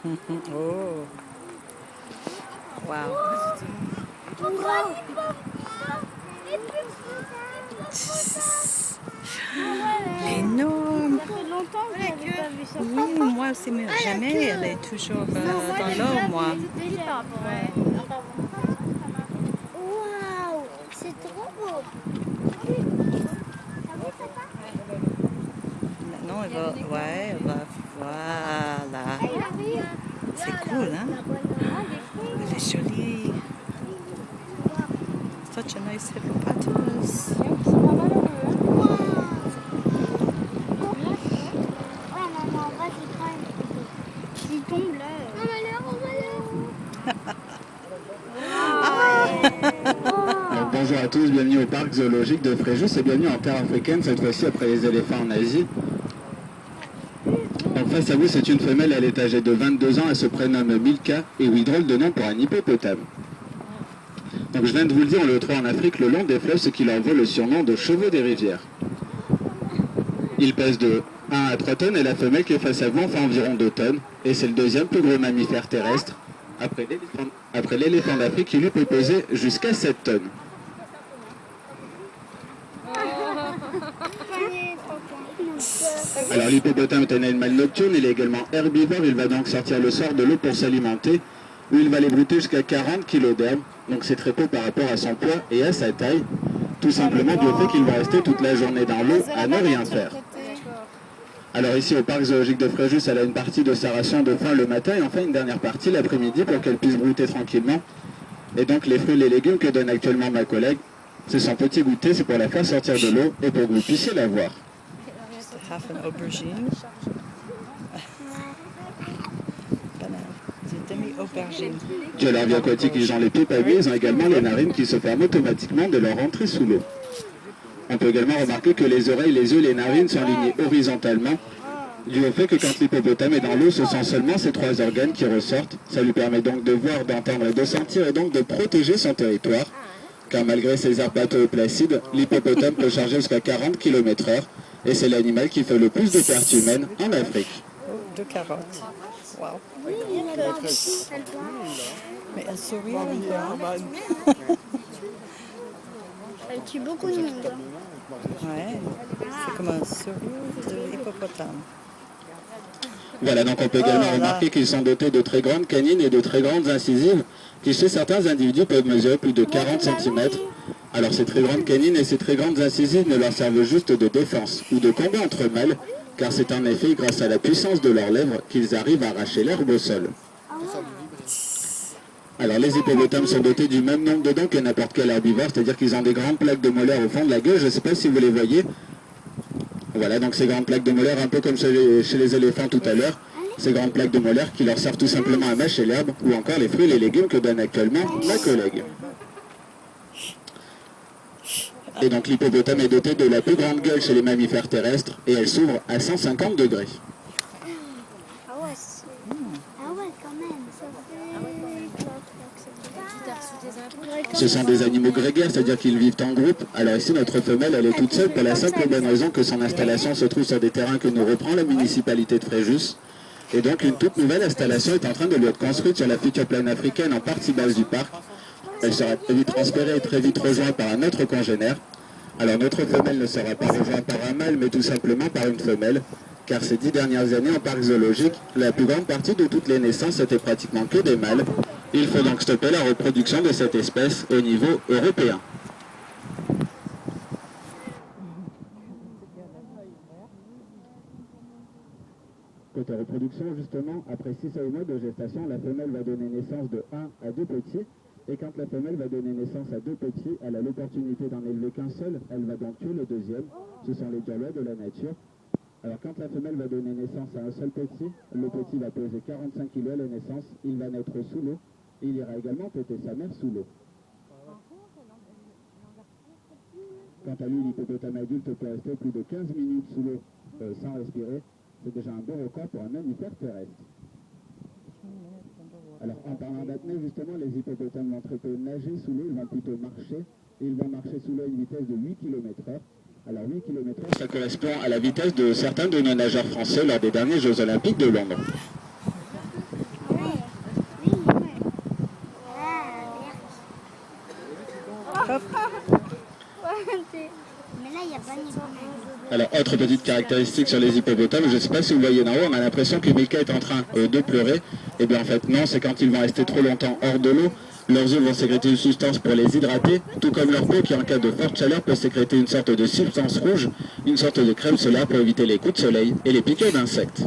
Oh, wow. Énorme. Ça fait longtemps que j'avais pas vu ça. Oui, moi aussi, mais jamais. Elle est toujours dans l'eau, moi. Waouh, c'est trop beau. Maintenant, elle va, ouais, elle va, voilà. C'est cool, hein? Elle est jolie. Such a nice hippopotamus. Ouais, maman, vas-y, prends une photo. S'il tombe là. On va Alors, bonjour à tous, bienvenue au parc zoologique de Fréjus et bienvenue en terre africaine, cette fois-ci après les éléphants en Asie. Donc face à vous, c'est une femelle, elle est âgée de 22 ans, elle se prénomme Milka, et oui, drôle de nom pour un hippopotame. Donc je viens de vous le dire, on le trouve en Afrique le long des fleuves, ce qui leur vaut le surnom de chevaux des rivières. Il pèse de 1 à 3 tonnes et la femelle qui est face à vous en fait environ 2 tonnes, et c'est le deuxième plus gros mammifère terrestre, après l'éléphant d'Afrique qui lui peut peser jusqu'à 7 tonnes. Alors l'hippopotame est un animal nocturne, il est également herbivore, il va donc sortir le soir de l'eau pour s'alimenter, où il va aller brouter jusqu'à 40 kg d'herbe, donc c'est très peu par rapport à son poids et à sa taille, tout simplement du fait qu'il va rester toute la journée dans l'eau à ne rien faire. Alors ici au parc zoologique de Fréjus, elle a une partie de sa ration de faim le matin et enfin une dernière partie l'après-midi pour qu'elle puisse brouter tranquillement. Et donc les fruits et les légumes que donne actuellement ma collègue, c'est son petit goûter, c'est pour la faire sortir de l'eau et pour que vous puissiez la voir. Half an aubergine. C'est demi-aubergine. De leur vie aquatique, ils ont les pieds pavés, ils ont également les narines qui se ferment automatiquement de leur entrée sous l'eau. On peut également remarquer que les oreilles, les yeux, les narines sont alignés horizontalement, dû au fait que quand l'hippopotame est dans l'eau, ce sont seulement ces 3 organes qui ressortent. Ça lui permet donc de voir, d'entendre et de sentir et donc de protéger son territoire. Car malgré ses airs bateaux et placides, l'hippopotame peut charger jusqu'à 40 km/h et c'est l'animal qui fait le plus de pertes humaines en Afrique. Oh, 2 carottes. Wow. Mais elle sourit, Elle tue beaucoup de monde. ouais. C'est comme un sourire de hippopotame. Voilà, donc on peut également remarquer qu'ils sont dotés de très grandes canines et de très grandes incisives, qui chez certains individus peuvent mesurer plus de 40 cm. Alors ces très grandes canines et ces très grandes incisives ne leur servent juste de défense ou de combat entre mâles, car c'est en effet grâce à la puissance de leurs lèvres qu'ils arrivent à arracher l'herbe au sol. Alors les hippopotames sont dotés du même nombre de dents que n'importe quel herbivore, c'est-à-dire qu'ils ont des grandes plaques de molaires au fond de la gueule, je ne sais pas si vous les voyez. Voilà, donc ces grandes plaques de molaires, un peu comme chez les éléphants tout à l'heure, ces grandes plaques de molaires qui leur servent tout simplement à mâcher l'herbe, ou encore les fruits et les légumes que donne actuellement ma collègue. Et donc l'hippopotame est doté de la plus grande gueule chez les mammifères terrestres, et elle s'ouvre à 150 degrés. Ah ouais, quand même. Ça fait... Ce sont des animaux grégaires, c'est-à-dire qu'ils vivent en groupe. Alors ici, notre femelle, elle est toute seule pour la simple et bonne raison que son installation se trouve sur des terrains que nous reprend la municipalité de Fréjus. Et donc, une toute nouvelle installation est en train de lui être construite sur la future plaine africaine en partie basse du parc. Elle sera très vite transférée et très vite rejointe par un autre congénère. Alors, notre femelle ne sera pas rejointe par un mâle, mais tout simplement par une femelle. Car ces 10 dernières années en parc zoologique, la plus grande partie de toutes les naissances étaient pratiquement que des mâles. Il faut donc stopper la reproduction de cette espèce au niveau européen. Côté reproduction, justement, après 6 à 8 mois de gestation, la femelle va donner naissance de 1 à 2 petits. Et quand la femelle va donner naissance à 2 petits, elle a l'opportunité d'en élever qu'un seul. Elle va donc tuer le deuxième. Ce sont les lois de la nature. Alors quand la femelle va donner naissance à un seul petit, le petit va peser 45 kg à la naissance, il va naître sous l'eau, et il ira également péter sa mère sous l'eau. Quant à lui, l'hippopotame adulte peut rester plus de 15 minutes sous l'eau sans respirer. C'est déjà un bon record pour un mammifère terrestre. Alors en parlant d'apnée, justement, les hippopotames vont très peu nager sous l'eau, ils vont plutôt marcher, et ils vont marcher sous l'eau à une vitesse de 8 km/h. Alors 8 km/h, ça correspond à la vitesse de certains de nos nageurs français lors des derniers Jeux Olympiques de Londres. Mais là, il n'y a pas ni Alors, autre petite caractéristique sur les hippopotames, je ne sais pas si vous voyez en haut, on a l'impression que Milka est en train de pleurer. Eh bien en fait non, c'est quand ils vont rester trop longtemps hors de l'eau, leurs yeux vont sécréter une substance pour les hydrater, tout comme leur peau qui en cas de forte chaleur peut sécréter une sorte de substance rouge, une sorte de crème solaire pour éviter les coups de soleil et les piqûres d'insectes.